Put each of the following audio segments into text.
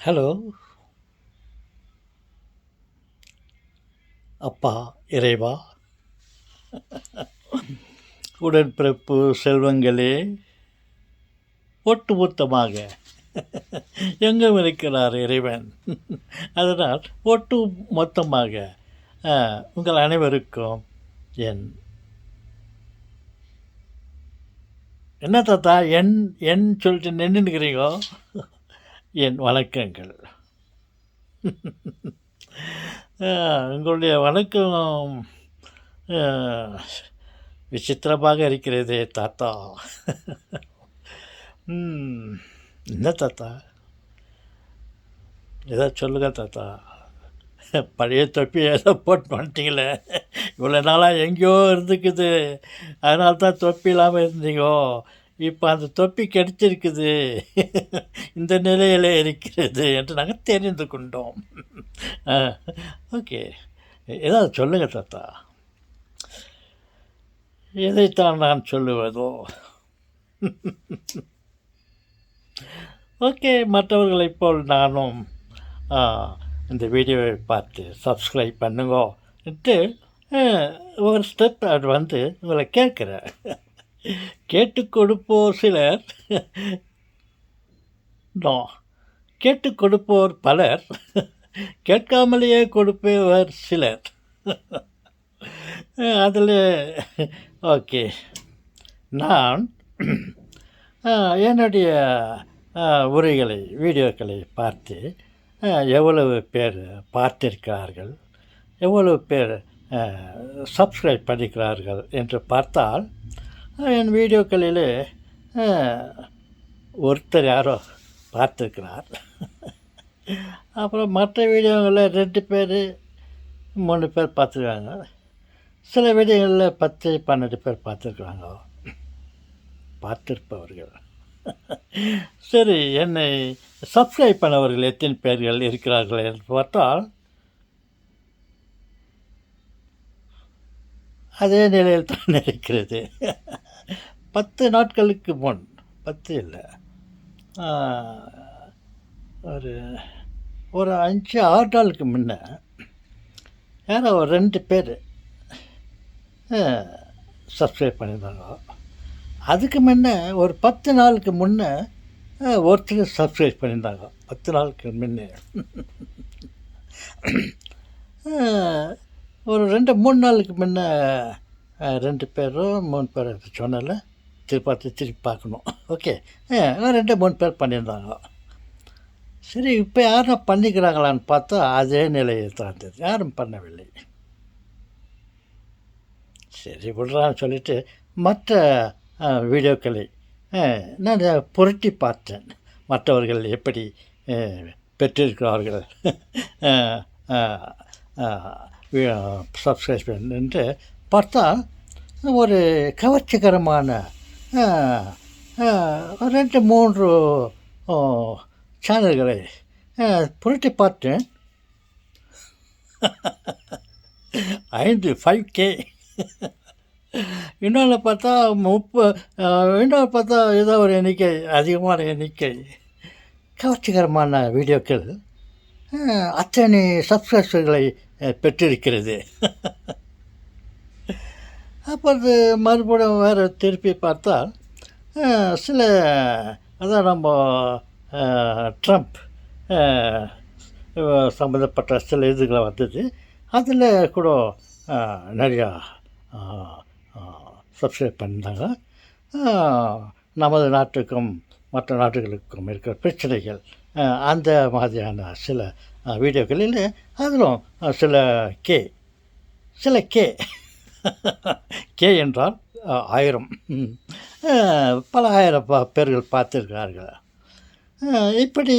Hello அப்பா இறைவா, உடன்பிறப்பு செல்வங்களே, ஒட்டுமொத்தமாக எங்கும் இருக்கிறார் இறைவன். அதனால் ஒட்டு மொத்தமாக உங்கள் அனைவருக்கும் என் என்ன தாத்தா என் சொல்லிட்டு நின்றுக்கிறீங்கோ, என் வணக்கங்கள். உங்களுடைய வணக்கம் விசித்திரமாக இருக்கிறதே தாத்தா. என்ன தாத்தா, ஏதோ சொல்லுங்க தாத்தா. பழைய தொப்பி ஏதோ போட்டு வந்துட்டீங்களே, இவ்வளோ நாளாக எங்கேயோ இருந்துக்குது, அதனால தான் தொப்பி இல்லாமல் இருந்தீங்கோ. இப்போ அந்த தொப்பி கிடைச்சிருக்குது, இந்த நிலையில் இருக்கிறது என்று நாங்கள் தெரிந்து கொண்டோம். ஓகே, ஏதாவது சொல்லுங்கள் தாத்தா. எதைத்தான் நான் சொல்லுவதோ? ஓகே, மற்றவர்களைப் போல் நானும் இந்த வீடியோவை பார்த்து சப்ஸ்கிரைப் பண்ணுங்கன்ட்டு ஒரு ஸ்டெப் அது வந்து உங்களை கேட்குறேன். கேட்டு கொடுப்போர் சிலர், கேட்டு கொடுப்போர் பலர், கேட்காமலேயே கொடுப்பவர் சிலர். அதில் ஓகே, நான் என்னுடைய உரைகளை வீடியோக்களை பார்த்து எவ்வளவு பேர் பார்த்திருக்கிறார்கள், எவ்வளவு பேர் சப்ஸ்கிரைப் பண்ணிக்கிறார்கள் என்று பார்த்தால், என் வீடியோக்களில் ஒருத்தர் யாரோ பார்த்துருக்கிறார். அப்புறம் மற்ற வீடியோங்களில் 2 பேர் 3 பேர் பார்த்துருக்காங்க. சில வீடியோகளில் 10 12 பேர் பார்த்துருக்குறாங்க, பார்த்திருப்பவர்கள். சரி, என்னை சப்ஸ்கிரைப் பண்ணவர்கள் எத்தனை பேர்கள் இருக்கிறார்கள் என்று பார்த்தால், அதே நிலையில் தான் இருக்கிறது. 10 நாட்களுக்கு முன், 10 இல்லை, ஒரு 5-6 நாளுக்கு முன்ன யாரோ 2 பேர் சப்ஸ்கிரைப் பண்ணியிருந்தாங்க. அதுக்கு முன்னே ஒரு 10 நாளுக்கு முன்னே ஒருத்தர் சப்ஸ்கிரைப் பண்ணியிருந்தாங்க. 10 நாளுக்கு முன்னே ஒரு 2-3 நாளுக்கு முன்னே 2 பேரோ 3 பேர் சொன்னால திருப்பி பார்க்கணும். ஓகே, 2-3 பேர் பண்ணியிருந்தாங்க. சரி, இப்போ யாரும் பண்ணிக்கிறாங்களான்னு பார்த்தா அதே நிலையை தான் இருந்தது, யாரும் பண்ணவில்லை. சரி விடுறான்னு சொல்லிவிட்டு மற்ற வீடியோக்களை நான் புரட்டி பார்த்தேன். மற்றவர்கள் எப்படி பெற்றிருக்கிறார்கள் சப்ஸ்கிரைப் என்று பார்த்தால், ஒரு கவர்ச்சிகரமான 2-3 சேனல்களை புரட்டி பார்த்தேன். 5K. இன்னொன்று பார்த்தா 30, இன்னொன்று பார்த்தா ஏதோ ஒரு எண்ணிக்கை, அதிகமான எண்ணிக்கை கவர்ச்சிகரமான வீடியோக்கள் அத்தனை சப்ஸ்கிரைபர்களை பெற்றிருக்கிறது. அப்போது மறுபடியும் வேறு திருப்பி பார்த்தால் சில, அதான் நம்ம ட்ரம்ப் சம்மந்தப்பட்ட சில இதுகளை வந்தது. அதில் கூட நிறையா சப்ஸ்கிரைப் பண்ணியிருந்தாங்க. நமது நாட்டுக்கும் மற்ற நாடுகளுக்கும் இருக்கிற பிரச்சனைகள், அந்த மாதிரியான சில வீடியோக்களில் அதிலும் சில கே என்றால் 1000, பல ஆயிரம் பேர்கள் பார்த்துருக்கிறார்கள். இப்படி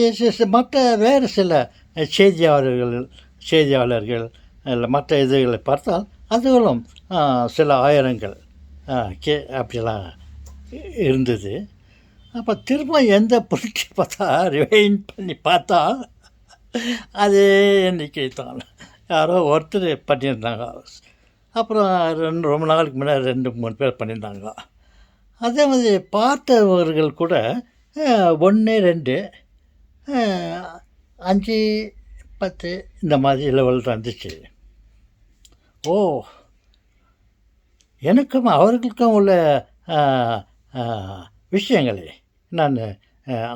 மற்ற வேறு சில செய்தியாளர்கள் இல்லை மற்ற இதுகளை பார்த்தால் அதுகளும் சில ஆயிரங்கள் கே அப்படிலாம் இருந்தது. அப்போ திரும்ப எந்த புரட்சி பார்த்தா ரிவைண்ட் பண்ணி பார்த்தா அதே எண்ணிக்கை தான், யாரோ ஒருத்தர் பண்ணியிருந்தாங்க. அப்புறம் ரொம்ப நாளுக்கு முன்னாடி 2-3 பேர் பண்ணியிருந்தாங்க. அதே மாதிரி பார்த்தவர்கள் கூட 1-2 5, 10 இந்த மாதிரி லெவல் வந்துச்சு. ஓ! எனக்கும் அவர்களுக்கும் உள்ள அ அ விஷயங்களை நான்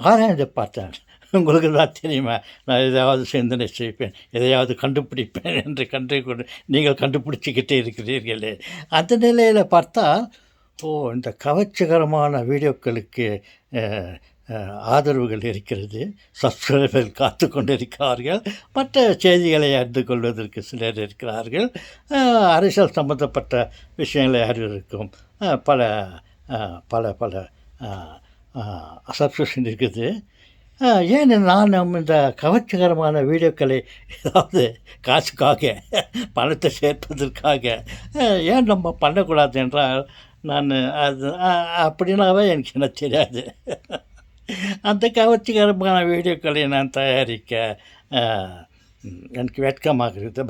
ஆராய்ந்து பார்த்தேன். உங்களுக்கு தான் தெரியுமா, நான் எதையாவது சிந்தனை செய்வேன், எதையாவது கண்டுபிடிப்பேன் என்று நீங்கள் கண்டுபிடிச்சிக்கிட்டே இருக்கிறீர்களே. அந்த நிலையில் பார்த்தா, ஓ! இந்த கவர்ச்சிகரமான வீடியோக்களுக்கு அ அ ஆதரவுகள் இருக்கிறது. சப்ஸ்கிரைபர்கள் காத்து கொண்டிருக்கிறார்கள். மற்ற செய்திகளை அறிந்து கொள்வதற்கு சிலர் இருக்கிறார்கள். அரசியல் சம்பந்தப்பட்ட விஷயங்களை அறிவதற்கும் பல அ பல பல அ அ சப்ஸ்கிரிப்ஷன் இருக்குது. ஏன் நாம் இந்த கவர்ச்சிகரமான வீடியோக்களை ஏதாவது காசுக்காக பணத்தை சேர்ப்பதற்காக ஏன் நம்ம பண்ணக்கூடாது என்றால், நான் அது அப்படின்னாவே எனக்கு என்ன தெரியாது. அந்த கவர்ச்சிகரமான வீடியோக்களை நான் தயாரிக்க அ எனக்கு வெட்கமாக இருக்குது.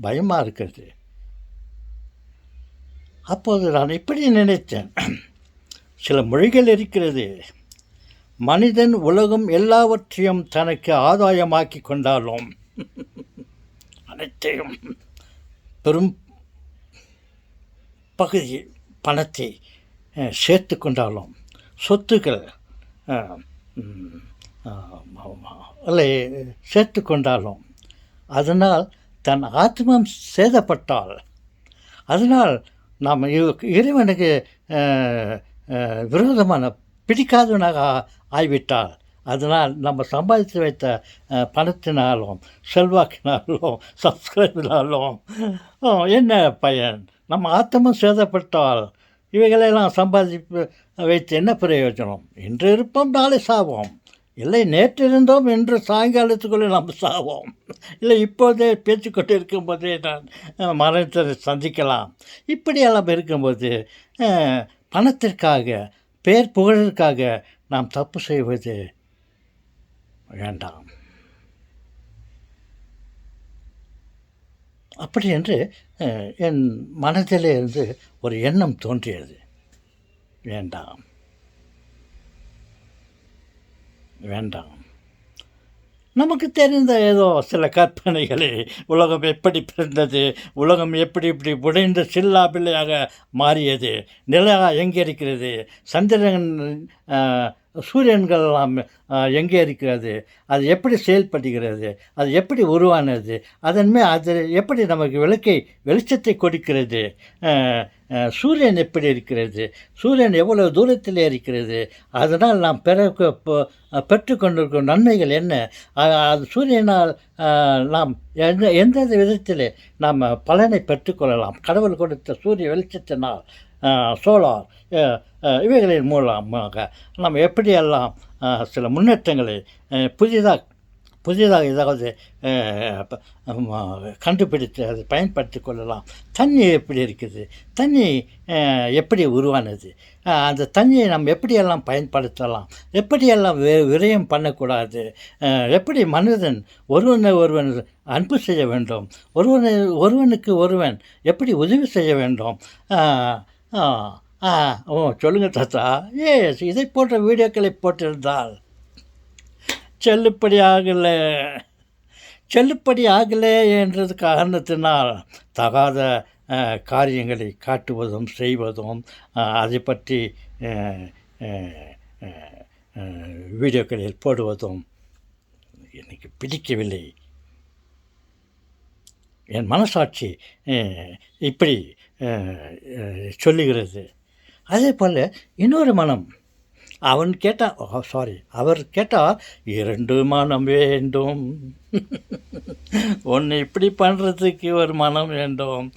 பயமாக இருக்கிறது. அப்போது நான் இப்படி நினைத்தேன், சில மொழிகள் இருக்கிறது. மனிதன் உலகம் எல்லாவற்றையும் தனக்கு ஆதாயமாக்கி கொண்டாலும், அனைத்தையும் பெரும் பகுதி பணத்தை சேர்த்து கொண்டாலும், சொத்துக்கள் இல்லை சேர்த்து கொண்டாலும், அதனால் தன் ஆத்மம் சேதப்பட்டால், அதனால் நாம் இறைவனுக்கு விரோதமான பிடிக்காதவனாக ஆகிவிட்டால், அதனால் நம்ம சம்பாதித்து வைத்த பணத்தினாலும் செல்வாக்கினாலும் சப்ஸ்கிரைபினாலும் என்ன பயன்? நம்ம ஆத்மம் சேதப்பட்டால் இவைகளெல்லாம் சம்பாதிப்பு வைத்து என்ன பிரயோஜனம்? இன்று இருப்போம், நாளை சாவோம். இல்லை நேற்று இருந்தோம், இன்று சாயங்காலத்துக்குள்ளே நம்ம சாவோம். இல்லை இப்போதே பேசிக்கொண்டு இருக்கும்போதே நான் மரணத்தை சந்திக்கலாம். இப்படியெல்லாம் இருக்கும்போது பணத்திற்காக, பேர் புகழிற்காக நாம் தப்பு செய்வது வேண்டாம். அப்படி என்று என் மனதிலே இருந்து ஒரு எண்ணம் தோன்றியது. வேண்டாம், வேண்டாம். நமக்கு தெரிந்த ஏதோ சில கற்பனைகளை, உலகம் எப்படி பிறந்தது, உலகம் எப்படி இப்படி உடைந்த சில்லா பிள்ளையாக மாறியது, நிலா எங்கே இருக்கிறது, சந்திரன் சூரியன்கள்லாம் எங்கே இருக்கிறது, அது எப்படி செயல்படுகிறது, அது எப்படி உருவானது, அது எப்படி நமக்கு வெளிச்சத்தை கொடுக்கிறது, சூரியன் எப்படி இருக்கிறது, சூரியன் எவ்வளவு தூரத்திலே இருக்கிறது, அதனால் நாம் பெற்றுக்கொண்டிருக்கும் நன்மைகள் என்ன, அது சூரியனால் நாம் எந்த விதத்தில் நாம் பலனை பெற்றுக்கொள்ளலாம், கடவுள் கொடுத்த சூரிய வெளிச்சத்தினால், சோலார் இவைகளின் மூலமாக நாம் எப்படியெல்லாம் சில முன்னேற்றங்களை புதிதாக ஏதாவது கண்டுபிடித்து அதை பயன்படுத்தி கொள்ளலாம். தண்ணி எப்படி இருக்குது, தண்ணி எப்படி உருவானது, அந்த தண்ணியை நாம் எப்படியெல்லாம் பயன்படுத்தலாம், எப்படியெல்லாம் விரயம் பண்ணக்கூடாது, எப்படி மனிதன் ஒருவன் அன்பு செய்ய வேண்டும், ஒருவனுக்கு ஒருவன் எப்படி உதவி செய்ய வேண்டும். சொல்லுங்கள் தாத்தா. இதை போன்ற வீடியோக்களை போட்டிருந்தால் செல்லுப்படி ஆகலை என்றது காரணத்தினால் தகாத காரியங்களை காட்டுவதும் செய்வதும் அதை பற்றி வீடியோக்களில் போடுவதும் எனக்கு பிடிக்கவில்லை. என் மனசாட்சி இப்படி சொல்லுகிறது. அதே போல் இன்னொரு மனம், அவர் கேட்டால் 2 மனம் வேண்டும். ஒன்று இப்படி பண்ணுறதுக்கு ஒரு மனம் வேண்டும்,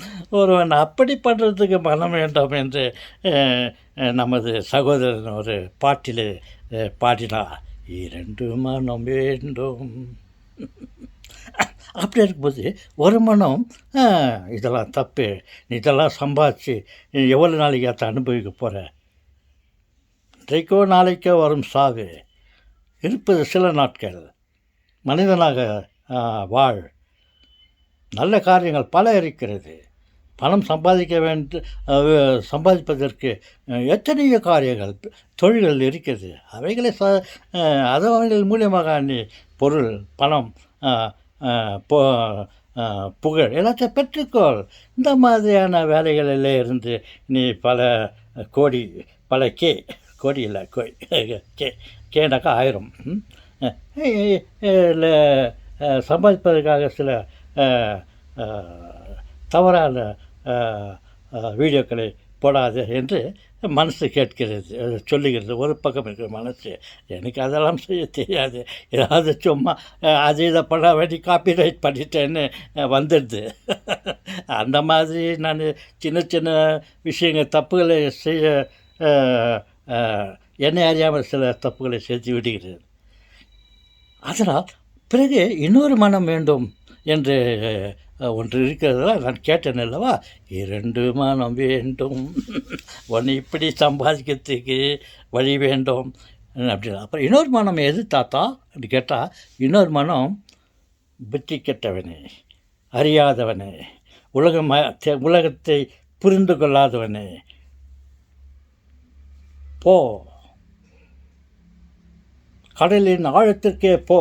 ஒருவன் அப்படி பண்ணுறதுக்கு மனம் வேண்டும் என்று நமது சகோதரன் ஒரு பாட்டில் பாடினார். 2 மனம் வேண்டும். அப்படி இருக்கும்போது ஒரு மனம் இதெல்லாம் தப்பு, இதெல்லாம் சம்பாதிச்சு எவ்வளோ நாளைக்கு அதை அனுபவிக்க போகிற, இன்றைக்கோ நாளைக்கோ வரும் சாவு, இருப்பது சில நாட்கள், மனிதனாக வாழ், நல்ல காரியங்கள் பல இருக்கிறது, பணம் சம்பாதிப்பதற்கு எத்தனையோ காரியங்கள் தொழில்கள் இருக்கிறது, அவைகளை அதவர்கள் மூலியமாக நீ பொருள், பணம், பொ புகழ் எல்லாத்தையும் பெற்றுக்கொள். இந்த மாதிரியான வேலைகளிலே இருந்து நீ பல கோடி, பல கோடி இல்லை கே கேனாக்கா 1000 இல்லை சம்பாதிப்பதற்காக சில தவறான வீடியோக்களை போடாது என்று மனசு கேட்கிறது, சொல்லுகிறது. ஒரு பக்கம் இருக்கிற மனசு, எனக்கு அதெல்லாம் செய்ய தெரியாது, ஏதாவது சும்மா அது இதை பண்ண வேண்டி காப்பிரைட் பண்ணிட்டேன்னு வந்துடுது. அந்த மாதிரி நான் சின்ன சின்ன விஷயங்கள் தப்புகளை செய்ய என்னை அறியாமல் சில தப்புகளை செய்து விடுகிறது. அதனால் பிறகு இன்னொரு மனம் வேண்டும் என்று ஒன்று இருக்கிறதா நான் கேட்டேன் அல்லவா, 2 மனம் வேண்டும், ஒன்று இப்படி சம்பாதிக்கிறதுக்கு வழி வேண்டும் அப்படின்னு. அப்புறம் இன்னொரு மனம் எது தாத்தா அப்படி கேட்டால், இன்னொரு மனம் புத்தி கெட்டவனே, அறியாதவனே, உலகத்தை புரிந்து கொள்ளாதவனே, போ கடலின் ஆழத்திற்கே போ,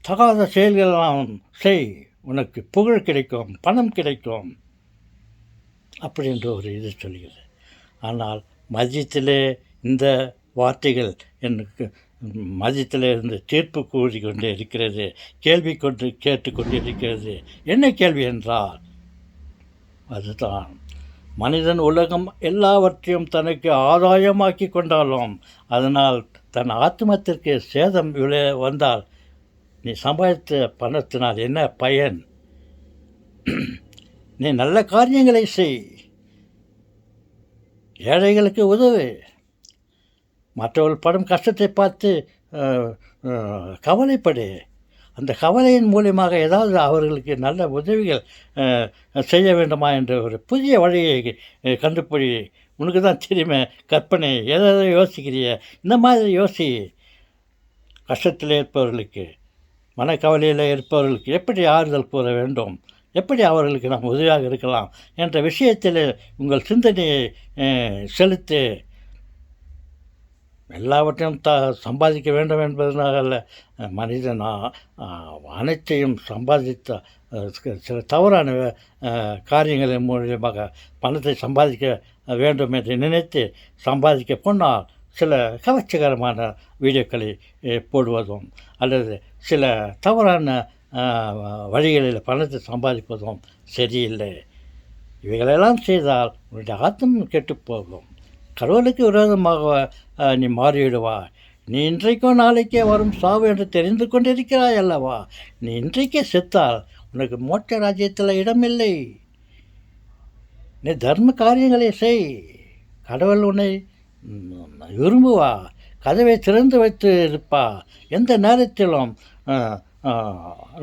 தகாத செயல்களெல்லாம் செய், உனக்கு புகழ் கிடைக்கும், பணம் கிடைக்கும் அப்படின்ற ஒரு இது சொல்கிறது. ஆனால் மதியத்திலே இந்த வார்த்தைகள் எனக்கு மதியத்தில் இருந்து தீர்ப்பு கூறிக்கொண்டே இருக்கிறது, கேள்வி கேட்டுக்கொண்டு இருக்கிறது. என்ன கேள்வி என்றால், அதுதான் மனிதன் உலகம் எல்லாவற்றையும் தனக்கு ஆதாயமாக்கி கொண்டாலும் அதனால் தன் ஆத்மத்திற்கு சேதம் வந்தால் நீ சம்பாதித்த பணத்தினால் என்ன பயன்? நீ நல்ல காரியங்களை செய், ஏழைகளுக்கு உதவு, மற்றவர்கள் படும் கஷ்டத்தை பார்த்து கவலைப்படு. அந்த கவலையின் மூலியமாக ஏதாவது அவர்களுக்கு நல்ல உதவிகள் செய்ய வேண்டுமா என்ற ஒரு புதிய வழியை கண்டுபிடி. உனக்கு தான் தெரியுமே, கற்பனை எதாவது யோசிக்கிறிய, இந்த மாதிரி யோசி. கஷ்டத்தில் இருப்பவர்களுக்கு, மனக்கவலையில் இருப்பவர்களுக்கு எப்படி ஆறுதல் கூற வேண்டும், எப்படி அவர்களுக்கு நாம் உதவியாக இருக்கலாம் என்ற விஷயத்தில் உங்கள் சிந்தனையை செலுத்து. எல்லாவற்றையும் சம்பாதிக்க வேண்டும் என்பதனால மனிதன் அனைத்தையும் சம்பாதித்த சில தவறான காரியங்களின் மூலியமாக பணத்தை சம்பாதிக்க வேண்டும் என்று நினைத்து சம்பாதிக்க போனால் சில கவர்ச்சிகரமான வீடியோக்களை போடுவதும் அல்லது சில தவறான வழிகளில் பணத்தை சம்பாதிப்பதும் சரியில்லை. இவைகளெல்லாம் செய்தால் உன்னுடைய ஆத்மம் கெட்டுப்போகும், கடவுளுக்கு விரோதமாக நீ மாறிவிடுவாய். நீ இன்றைக்கோ நாளைக்கே வரும் சாவு என்று தெரிந்து கொண்டிருக்கிறாய் அல்லவா? நீ இன்றைக்கே செத்தால் உனக்கு மோட்ச ராஜ்யத்தில் இடமில்லை. நீ தர்ம காரியங்களை செய், கடவுள் உன்னை விரும்புவா, கதவை திறந்து வைத்து இருப்பா. எந்த நேரத்திலும்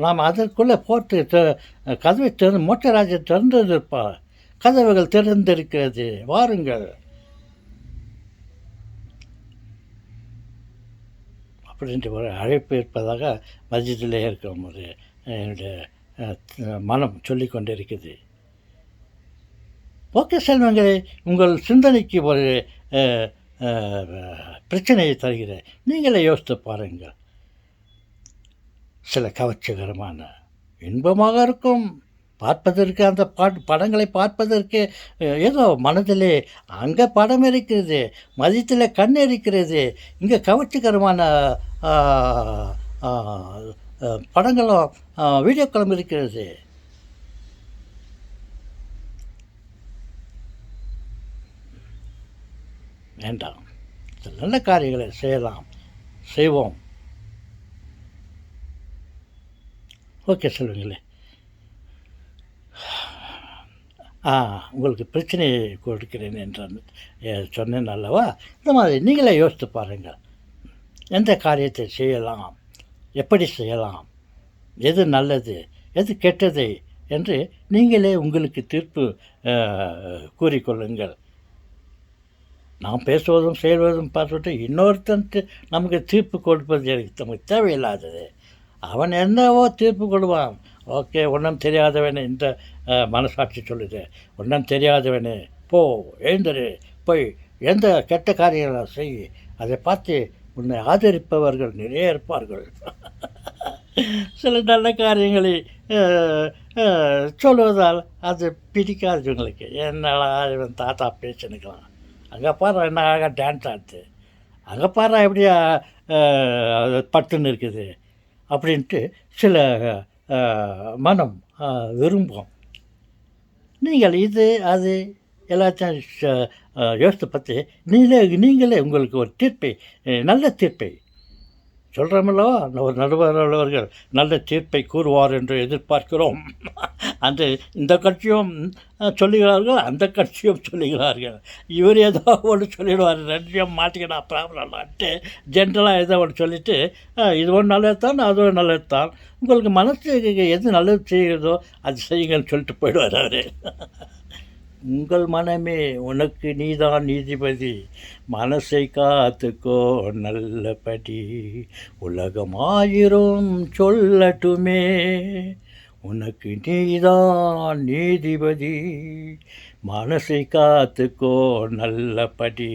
நாம் அதற்குள்ளே போட்டு கதவை மோட்ச ராஜ்யம் திறந்து இருப்பா. கதவுகள் திறந்திருக்கிறது, வாருங்கள் அப்படின்ற ஒரு அழைப்பு இருப்பதாக மஸ்ஜிதிலே இருக்கும் ஒரு என்னுடைய மனம் சொல்லி கொண்டு இருக்குது. ஓகே செல்வங்களே, உங்கள் சிந்தனைக்கு ஒரு பிரச்சனையை தருகிறேன். நீங்களே யோசித்து பாருங்கள். சில கவர்ச்சிகரமான இன்பமாக இருக்கும் பார்ப்பதற்கு, அந்த படங்களை பார்ப்பதற்கு ஏதோ மனதிலே அங்கே படம் இருக்கிறது, மதியத்தில் கண் இருக்கிறது, இங்கே கவர்ச்சிகரமான படங்களும் வீடியோக்களும் இருக்கிறது. வேண்டாம், நல்ல காரியங்களை செய்வோம். ஓகே சொல்லுங்களே. உங்களுக்கு பிரச்சனையை கொடுக்கிறேன் என்று சொன்னேன் அல்லவா? இந்த மாதிரி நீங்களே யோசித்து பாருங்கள். எந்த காரியத்தை செய்யலாம், எப்படி செய்யலாம், எது நல்லது, எது கெட்டது என்று நீங்களே உங்களுக்கு தீர்ப்பு கூறிக்கொள்ளுங்கள். நாம் பேசுவதும் செய்வதும் பார்த்துட்டு இன்னொருத்தனுக்கு நமக்கு தீர்ப்பு கொடுப்பது எனக்கு நமக்கு தேவையில்லாதது. அவன் என்னவோ தீர்ப்பு கொடுவான். ஓகே, ஒன்றும் தெரியாதவனே, இந்த மனசாட்சி சொல்லுது, ஒன்றும் தெரியாதவனே போ, எழுந்துரு, போய் எந்த கெட்ட காரியங்களை செய், அதை பார்த்து உன்னை ஆதரிப்பவர்கள் நிறைய இருப்பார்கள். சில நல்ல காரியங்களை சொல்வதால் அது பிடிக்காது இவங்களுக்கு. என்னடா இவன் தாத்தா பேசினுக்கலாம், அங்கே பாரு என்ன அழகாக டான்ஸ் ஆடுது, அங்கே பாரு எப்படியா பட்டுன்னு இருக்குது அப்படின்ட்டு சில மனம் விரும்பும். நீங்கள் இது அது எல்லாத்தையும் யோசித்து பற்றி நீங்களே உங்களுக்கு ஒரு தீர்ப்பை, நல்ல தீர்ப்பை சொல்கிறோமல்லவா, ஒரு நடுவர் உள்ளவர்கள் நல்ல தீர்ப்பை கூறுவார் என்று எதிர்பார்க்கிறோம். அந்த இந்த கட்சியும் சொல்லுகிறார்கள், அந்த கட்சியும் சொல்லுகிறார்கள். இவர் ஏதோ ஒன்று சொல்லிடுவார், ரெண்டையும் மாட்டிக்கினா ப்ராப்ளம்லான்ட்டு ஜென்ரலாக ஏதோ ஒன்று சொல்லிவிட்டு இது ஒன்று நல்லது தான், அது ஒரு நல்லது தான், உங்களுக்கு மனசுக்கு எது நல்லது செய்கிறதோ அது செய்யுங்கன்னு சொல்லிட்டு போயிடுவார் அவர். உங்கள் மனமே உனக்கு நீதான் நீதிபதி, மனசை காத்துக்கோ நல்லபடி, உலகமாயிரும் சொல்லட்டுமே, உனக்கு நீதான் நீதிபதி, மனசை காத்துக்கோ நல்லபடி,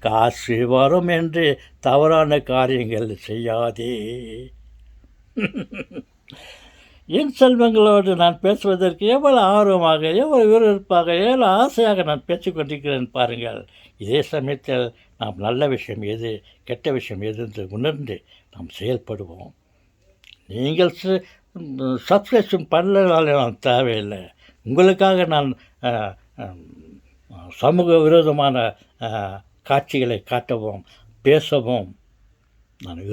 காசு வரும் என்று தவறான காரியங்கள் செய்யாதே. என் செல்வங்களோடு நான் பேசுவதற்கு எவ்வளவு ஆர்வமாக, எவ்வளவு விறுவிறுப்பாக, எவ்வளோ ஆசையாக நான் பேசிக்கொண்டிருக்கிறேன் பாருங்கள். இதே சமயத்தில் நாம் நல்ல விஷயம் எது, கெட்ட விஷயம் எது என்று உணர்ந்து நாம் செயல்படுவோம். நீங்கள் சப்ஸ்கிரிப்ஷன் பண்ணலனால நான் தேவையில்லை. உங்களுக்காக நான் சமூக விரோதமான காட்சிகளை காட்டவும் பேசவும் நான்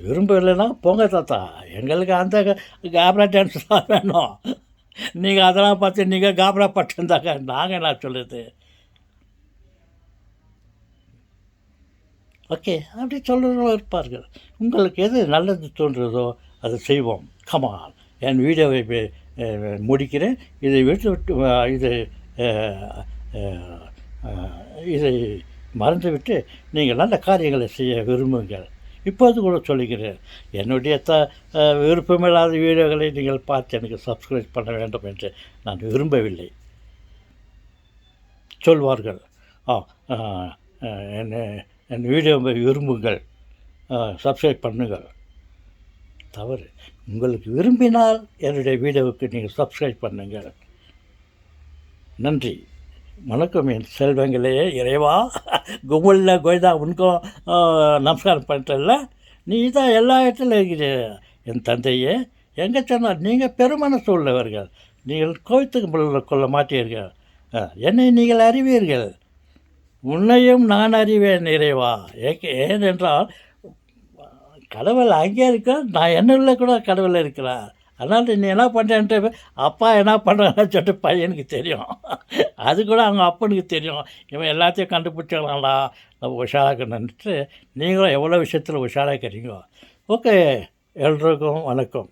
விரும்பவில்லைன்னா போங்க தாத்தா, எங்களுக்கு அந்த காப்ரா டான்ஸ் தான் வேணும். நீங்கள் அதெல்லாம் பார்த்து நீங்கள் காப்ரா பட்டிருந்தாங்க நாங்கள் என்ன சொல்லுறது? ஓகே, அப்படி சொல்கிறவங்க இருப்பார்கள். உங்களுக்கு எது நல்லது தோன்றுறதோ அதை செய்வோம். கமான், என் வீடியோவை முடிக்கிறேன். இதை இதை மறந்துவிட்டு நீங்கள் நல்ல காரியங்களை செய்ய விரும்புங்கள். இப்போது கூட சொல்லுகிறேன், என்னுடைய விருப்பமில்லாத வீடியோகளை நீங்கள் பார்த்து எனக்கு சப்ஸ்கிரைப் பண்ண வேண்டும் என்று நான் விரும்பவில்லை. சொல்வார்கள், என் வீடியோவை விரும்புங்கள், சப்ஸ்கிரைப் பண்ணுங்கள். தவறு. உங்களுக்கு விரும்பினால் என்னுடைய வீடியோவுக்கு நீங்கள் சப்ஸ்கிரைப் பண்ணுங்கள். நன்றி, வணக்கம் என் செல்வங்களே. இறைவா, கும்பலில் கோய்தா உனக்கும் நமஸ்காரம் பண்ணுறல்ல, நீ தான் எல்லா இடத்துல இருக்கிற என் தந்தையே. எங்கே சொன்னால் நீங்கள் பெருமனசு உள்ளவர்கள், நீங்கள் கோவித்துக்கு கொள்ள மாட்டீர்கள், என்னை நீங்கள் அறிவீர்கள், உன்னையும் நான் அறிவேன் இறைவா. ஏனென்றால் கடவுள் அங்கே இருக்க, நான் என்னுள்ள கூட கடவுள் இருக்கிறார். அதனால் நீ என்ன பண்ணுறேன்ட்டு அப்பா என்ன பண்ணுறான்னு சொல்லிட்டு பையனுக்கு தெரியும், அது கூட அவங்க அப்பனுக்கு தெரியும். இவன் எல்லாத்தையும் கண்டுபிடிச்சிக்கலாம்டா, நம்ம உஷாராக்கணுன்ட்டு நீங்களும் எவ்வளோ விஷயத்தில் உஷாராக்கிறீங்க. ஓகே, எல்லோருக்கும் வணக்கம்.